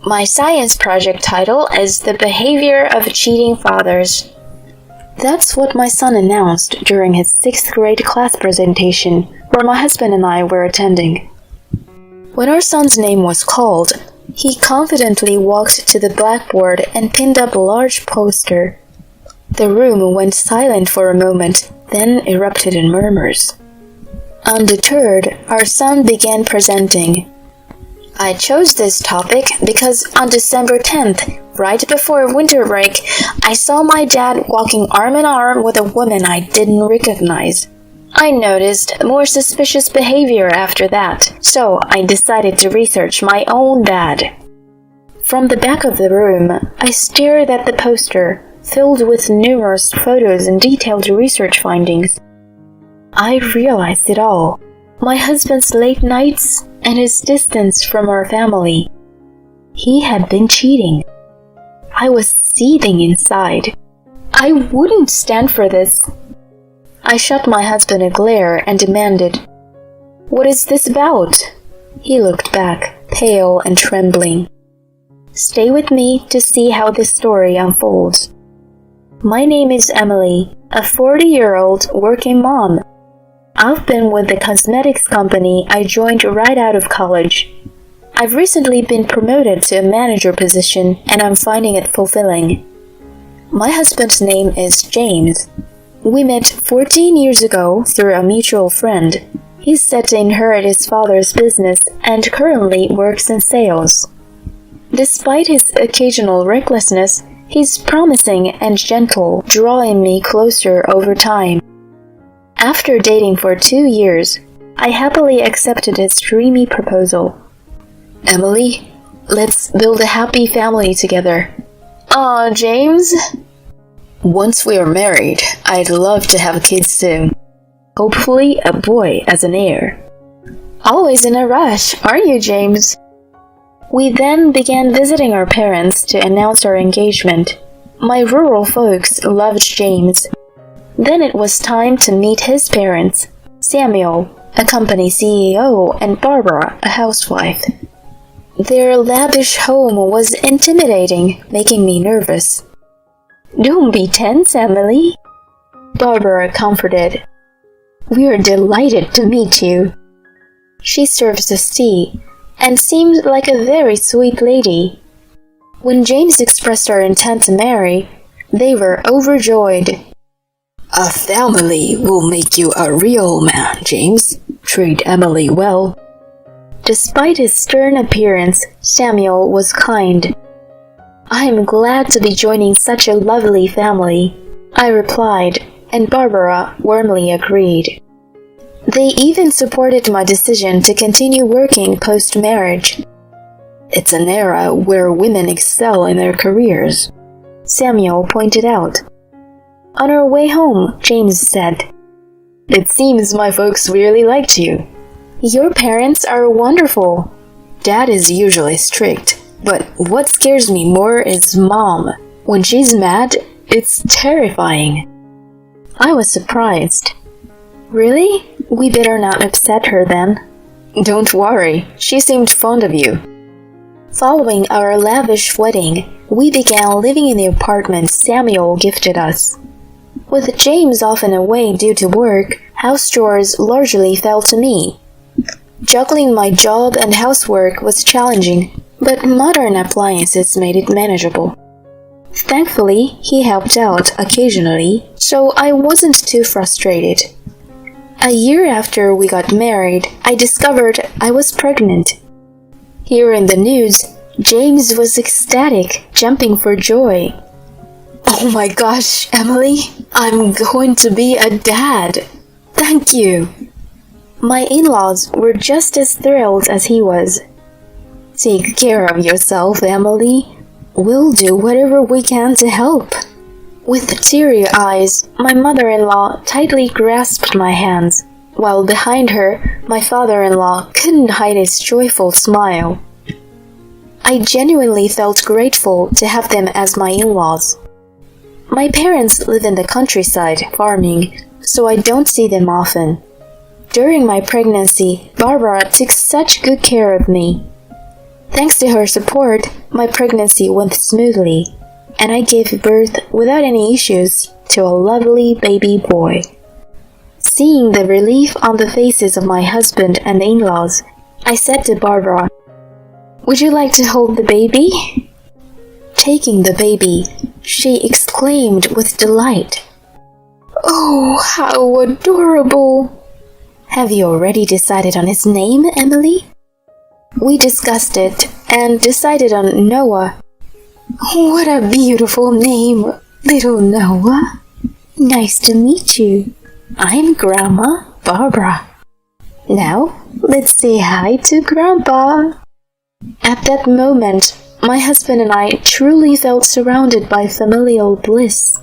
My science project title is The Behavior of Cheating Fathers. That's what my son announced during his 6th grade class presentation, where my husband and I were attending. When our son's name was called, he confidently walked to the blackboard and pinned up a large poster. The room went silent for a moment, then erupted in murmurs. Undeterred, our son began presenting. I chose this topic because on December 10th, right before winter break, I saw my dad walking arm in arm with a woman I didn't recognize. I noticed more suspicious behavior after that, so I decided to research my own dad. From the back of the room, I stared at the poster, filled with numerous photos and detailed research findings. I realized it all. My husband's late nights and his distance from our family. He had been cheating. I was seething inside. I wouldn't stand for this. I shot my husband a glare and demanded, "What is this about?" He looked back, pale and trembling. Stay with me to see how this story unfolds. My name is Emily, a 40-year-old working mom. I've been with the cosmetics company I joined right out of college. I've recently been promoted to a manager position and I'm finding it fulfilling. My husband's name is James. We met 14 years ago through a mutual friend. He's set to inherit his father's business and currently works in sales. Despite his occasional recklessness, he's promising and gentle, drawing me closer over time. After dating for 2 years, I happily accepted his dreamy proposal. "Emily, let's build a happy family together." "Aw, James." "Once we are married, I'd love to have kids soon. Hopefully a boy as an heir." "Always in a rush, aren't you, James?" We then began visiting our parents to announce our engagement. My rural folks loved James. Then it was time to meet his parents, Samuel, a company CEO, and Barbara, a housewife. Their lavish home was intimidating, making me nervous. "Don't be tense, Emily," Barbara comforted. "We're delighted to meet you." She serves us tea and seemed like a very sweet lady. When James expressed our intent to marry, they were overjoyed. "A family will make you a real man, James. Treat Emily well." Despite his stern appearance, Samuel was kind. "I'm glad to be joining such a lovely family," I replied, and Barbara warmly agreed. They even supported my decision to continue working post-marriage. "It's an era where women excel in their careers," Samuel pointed out. On our way home, James said, "It seems my folks really liked you. Your parents are wonderful. Dad is usually strict, but what scares me more is Mom. When she's mad, it's terrifying." I was surprised. "Really? We better not upset her then." "Don't worry, she seemed fond of you." Following our lavish wedding, we began living in the apartment Samuel gifted us. With James often away due to work, house chores largely fell to me. Juggling my job and housework was challenging, but modern appliances made it manageable. Thankfully, he helped out occasionally, so I wasn't too frustrated. A year after we got married, I discovered I was pregnant. Hearing the news, James was ecstatic, jumping for joy. "Oh my gosh, Emily, I'm going to be a dad. Thank you." My in-laws were just as thrilled as he was. "Take care of yourself, Emily. We'll do whatever we can to help." With teary eyes, my mother-in-law tightly grasped my hands, while behind her, my father-in-law couldn't hide his joyful smile. I genuinely felt grateful to have them as my in-laws. My parents live in the countryside, farming, so I don't see them often. During my pregnancy, Barbara took such good care of me. Thanks to her support, my pregnancy went smoothly, and I gave birth without any issues to a lovely baby boy. Seeing the relief on the faces of my husband and in-laws, I said to Barbara, "Would you like to hold the baby?" Taking the baby, she exclaimed with delight, "Oh, how adorable! Have you already decided on his name, Emily?" We discussed it and decided on Noah. "What a beautiful name, little Noah. Nice to meet you. I'm Grandma Barbara. Now, let's say hi to Grandpa." At that moment, my husband and I truly felt surrounded by familial bliss.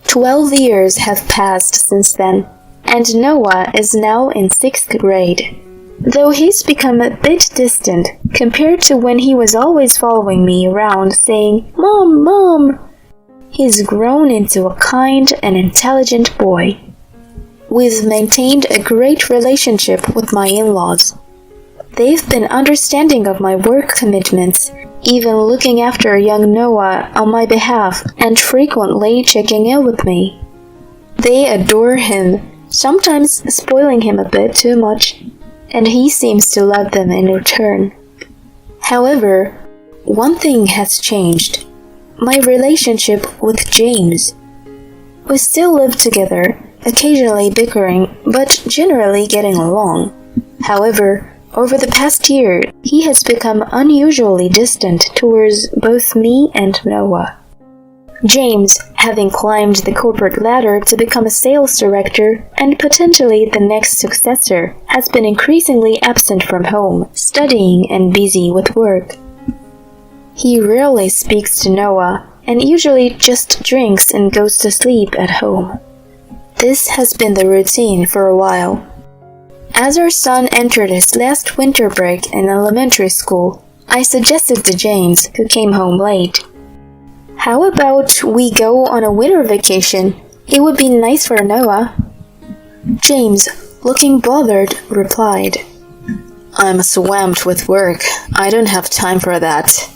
12 years have passed since then, and Noah is now in 6th grade. Though he's become a bit distant compared to when he was always following me around saying, "Mom, Mom," he's grown into a kind and intelligent boy. We've maintained a great relationship with my in-laws. They've been understanding of my work commitments, even looking after young Noah on my behalf and frequently checking in with me. They adore him, sometimes spoiling him a bit too much, and he seems to love them in return. However, one thing has changed: my relationship with James. We still live together, occasionally bickering, but generally getting along. However, over the past year, he has become unusually distant towards both me and Noah. James, having climbed the corporate ladder to become a sales director and potentially the next successor, has been increasingly absent from home, studying and busy with work. He rarely speaks to Noah and usually just drinks and goes to sleep at home. This has been the routine for a while. As our son entered his last winter break in elementary school, I suggested to James, who came home late, "How about we go on a winter vacation? It would be nice for Noah." James, looking bothered, replied, "I'm swamped with work. I don't have time for that."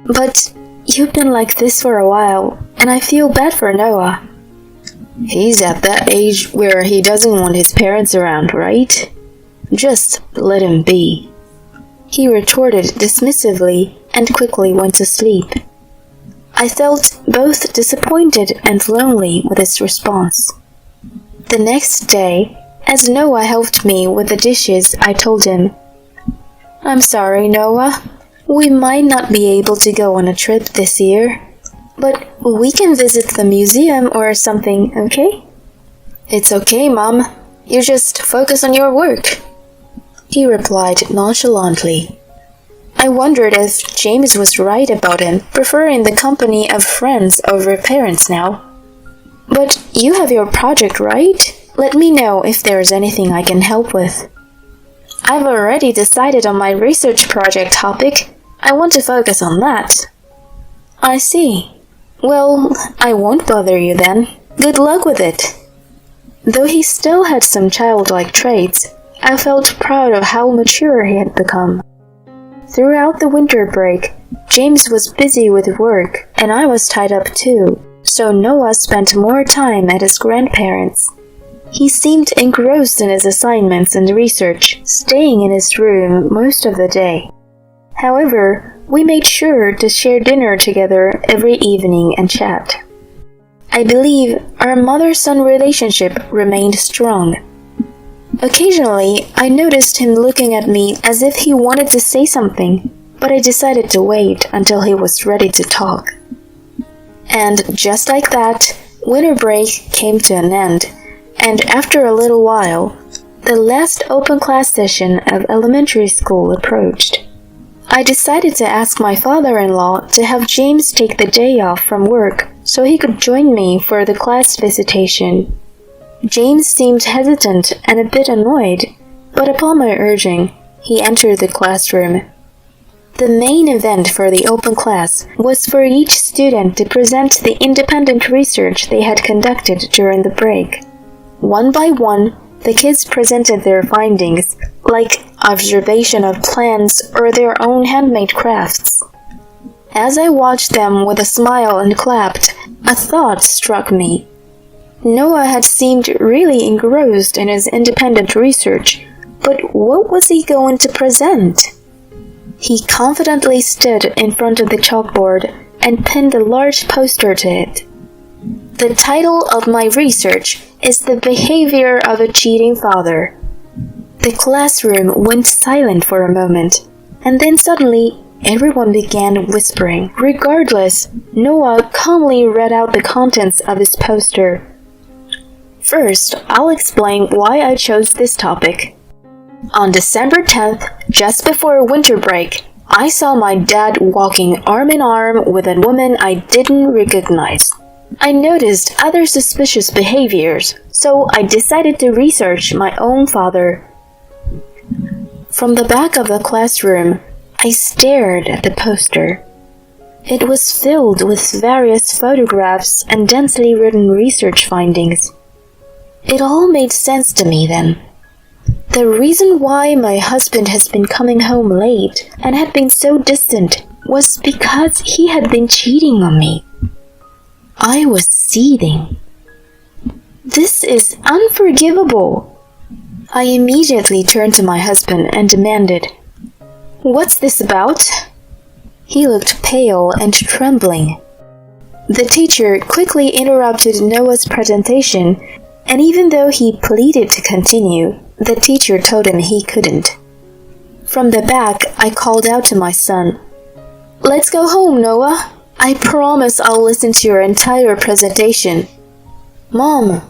"But you've been like this for a while, and I feel bad for Noah." "He's at that age where he doesn't want his parents around, right? Just let him be," he retorted dismissively and quickly went to sleep. I felt both disappointed and lonely with his response. The next day, as Noah helped me with the dishes, I told him, "I'm sorry, Noah. We might not be able to go on a trip this year, but we can visit the museum or something, okay?" "It's okay, Mom. You just focus on your work," he replied nonchalantly. I wondered if James was right about him preferring the company of friends over parents now. "But you have your project, right? Let me know if there's anything I can help with." "I've already decided on my research project topic. I want to focus on that." "I see. Well, I won't bother you then. Good luck with it." Though he still had some childlike traits, I felt proud of how mature he had become. Throughout the winter break, James was busy with work, and I was tied up too, so Noah spent more time at his grandparents'. He seemed engrossed in his assignments and research, staying in his room most of the day. However, we made sure to share dinner together every evening and chat. I believe our mother-son relationship remained strong. Occasionally, I noticed him looking at me as if he wanted to say something, but I decided to wait until he was ready to talk. And just like that, winter break came to an end, and after a little while, the last open class session of elementary school approached. I decided to ask my father-in-law to have James take the day off from work so he could join me for the class visitation. James seemed hesitant and a bit annoyed, but upon my urging, he entered the classroom. The main event for the open class was for each student to present the independent research they had conducted during the break. One by one, The kids presented their findings, like observation of plants or their own handmade crafts. As I watched them with a smile and clapped, a thought struck me. Noah had seemed really engrossed in his independent research, but what was he going to present? He confidently stood in front of the chalkboard and pinned a large poster to it. The title of my research is The Behavior of a Cheating Father. The classroom went silent for a moment, and then suddenly everyone began whispering. Regardless, Noah calmly read out the contents of his poster. First, I'll explain why I chose this topic. On December 10th, just before winter break, I saw my dad walking arm in arm with a woman I didn't recognize. I noticed other suspicious behaviors, so I decided to research my own father. From the back of the classroom, I stared at the poster. It was filled with various photographs and densely written research findings. It all made sense to me then. The reason why my husband has been coming home late and had been so distant was because he had been cheating on me. I was seething. This is unforgivable. I immediately turned to my husband and demanded, "What's this about?" He looked pale and trembling. The teacher quickly interrupted Noah's presentation, and even though he pleaded to continue, the teacher told him he couldn't. From the back, I called out to my son, "Let's go home, Noah. I promise I'll listen to your entire presentation." "Mom."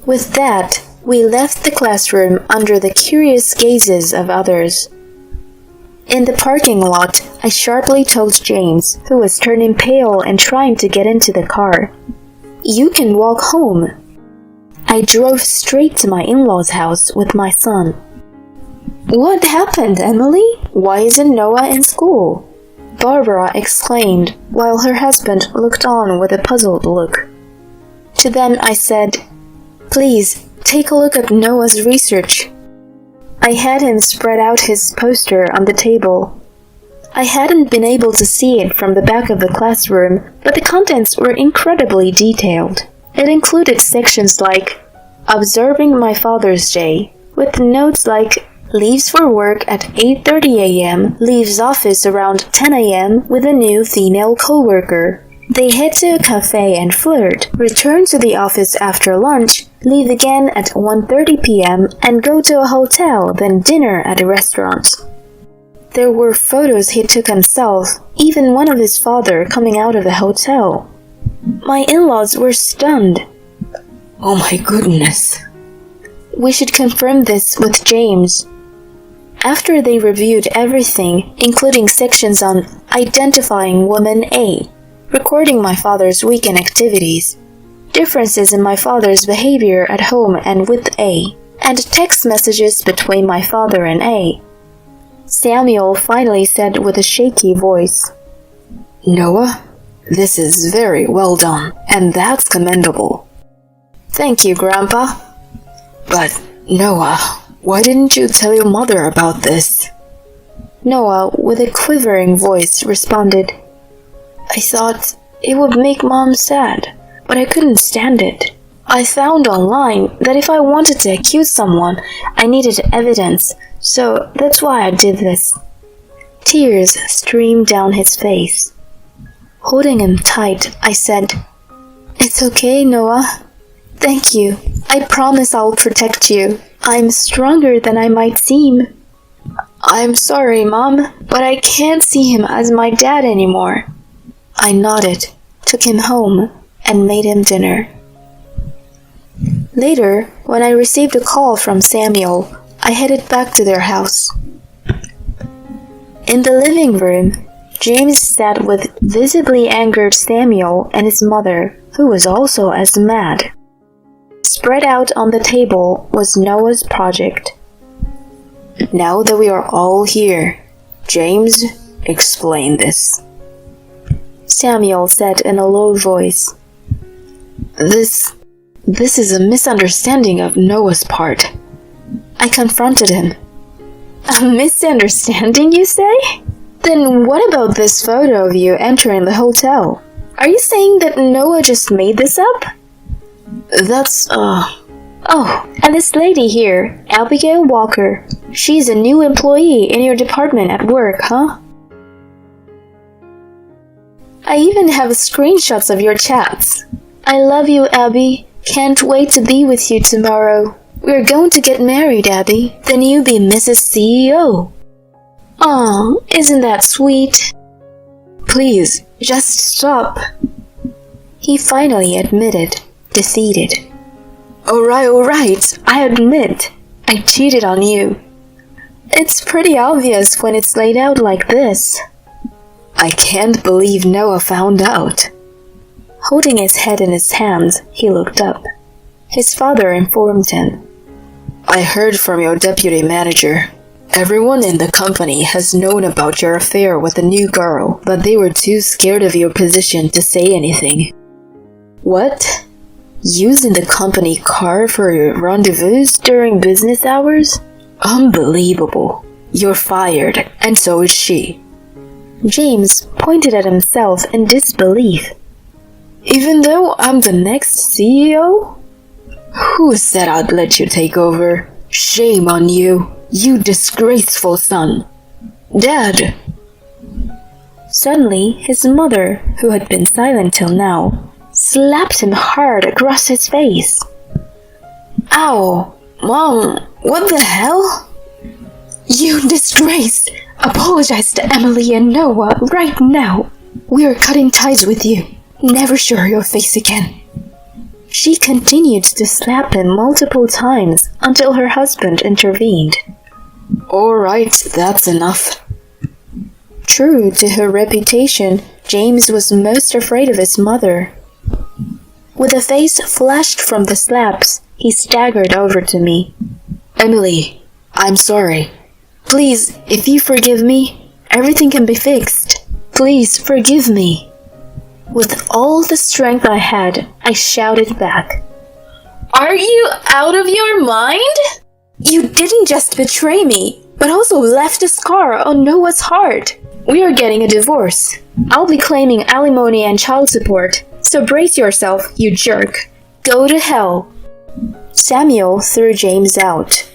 With that, we left the classroom under the curious gazes of others. In the parking lot, I sharply told James, who was turning pale and trying to get into the car, "You can walk home." I drove straight to my in-laws' house with my son. "What happened, Emily? Why isn't Noah in school?" Barbara exclaimed, while her husband looked on with a puzzled look. To them I said, "Please, take a look at Noah's research." I had him spread out his poster on the table. I hadn't been able to see it from the back of the classroom, but the contents were incredibly detailed. It included sections like Observing My Father's Day, with notes like leaves for work at 8:30 a.m., leaves office around 10 a.m. with a new female coworker. They head to a cafe and flirt, return to the office after lunch, leave again at 1:30 p.m. and go to a hotel, then dinner at a restaurant. There were photos he took himself, even one of his father coming out of the hotel. My in-laws were stunned. "Oh my goodness." We should confirm this with James. After they reviewed everything, including sections on identifying woman A, recording my father's weekend activities, differences in my father's behavior at home and with A, and text messages between my father and A, Samuel finally said with a shaky voice, "Noah, this is very well done, and that's commendable." "Thank you, Grandpa." "But, Noah, why didn't you tell your mother about this?" Noah, with a quivering voice, responded, "I thought it would make Mom sad, but I couldn't stand it. I found online that if I wanted to accuse someone, I needed evidence, so that's why I did this." Tears streamed down his face. Holding him tight, I said, "It's okay, Noah. Thank you. I promise I'll protect you. I'm stronger than I might seem." "I'm sorry, Mom, but I can't see him as my dad anymore." I nodded, took him home, and made him dinner. Later, when I received a call from Samuel, I headed back to their house. In the living room, James sat with visibly angered Samuel and his mother, who was also as mad. Spread out on the table was Noah's project. "Now that we are all here, James, explain this," Samuel said in a low voice. This is a misunderstanding of Noah's part. I confronted him. A misunderstanding, you say? Then what about this photo of you entering the hotel? Are you saying that Noah just made this up? Oh, and this lady here, Abigail Walker. She's a new employee in your department at work, huh? I even have screenshots of your chats. I love you, Abby. Can't wait to be with you tomorrow. We're going to get married, Abby. Then you'll be Mrs. CEO. Aw, isn't that sweet? Please, just stop. He finally admitted, defeated. Alright, I admit. I cheated on you. It's pretty obvious when it's laid out like this. I can't believe Noah found out. Holding his head in his hands, he looked up. His father informed him. I heard from your deputy manager. Everyone in the company has known about your affair with the new girl, but they were too scared of your position to say anything. What? Using the company car for your rendezvous during business hours? Unbelievable. You're fired, and so is she. James pointed at himself in disbelief. Even though I'm the next CEO? Who said I'd let you take over? Shame on you, you disgraceful son. Dad! Suddenly, his mother, who had been silent till now, slapped him hard across his face. Ow! Mom, what the hell? You disgrace! Apologize to Emily and Noah right now. We are cutting ties with you. Never show your face again. She continued to slap him multiple times until her husband intervened. Alright, that's enough. True to her reputation, James was most afraid of his mother. With a face flushed from the slaps, he staggered over to me. Emily, I'm sorry. Please, if you forgive me, everything can be fixed. Please forgive me. With all the strength I had, I shouted back. Are you out of your mind? You didn't just betray me, but also left a scar on Noah's heart. We are getting a divorce. I'll be claiming alimony and child support, so brace yourself, you jerk. Go to hell. Samuel threw James out.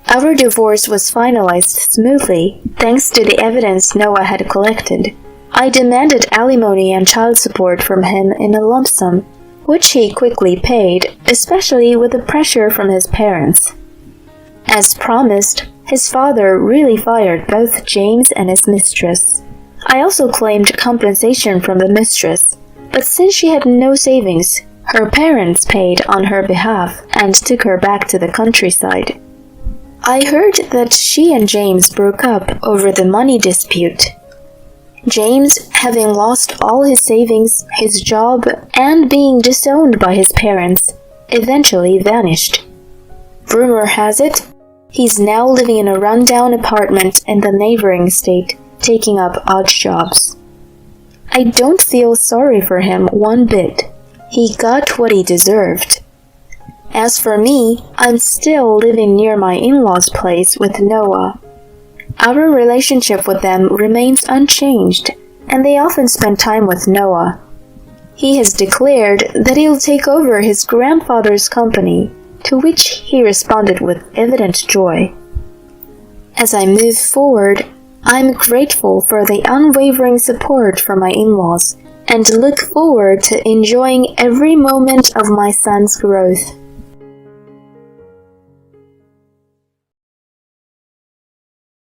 Our divorce was finalized smoothly, thanks to the evidence Noah had collected. I demanded alimony and child support from him in a lump sum, which he quickly paid, especially with the pressure from his parents. As promised, his father really fired both James and his mistress. I also claimed compensation from the mistress, but since she had no savings, her parents paid on her behalf and took her back to the countryside. I heard that she and James broke up over the money dispute. James, having lost all his savings, his job, and being disowned by his parents, eventually vanished. Rumor has it, he's now living in a rundown apartment in the neighboring state, taking up odd jobs. I don't feel sorry for him one bit. He got what he deserved. As for me, I'm still living near my in-laws' place with Noah. Our relationship with them remains unchanged, and they often spend time with Noah. He has declared that he'll take over his grandfather's company, to which he responded with evident joy. As I move forward, I'm grateful for the unwavering support from my in-laws, and look forward to enjoying every moment of my son's growth.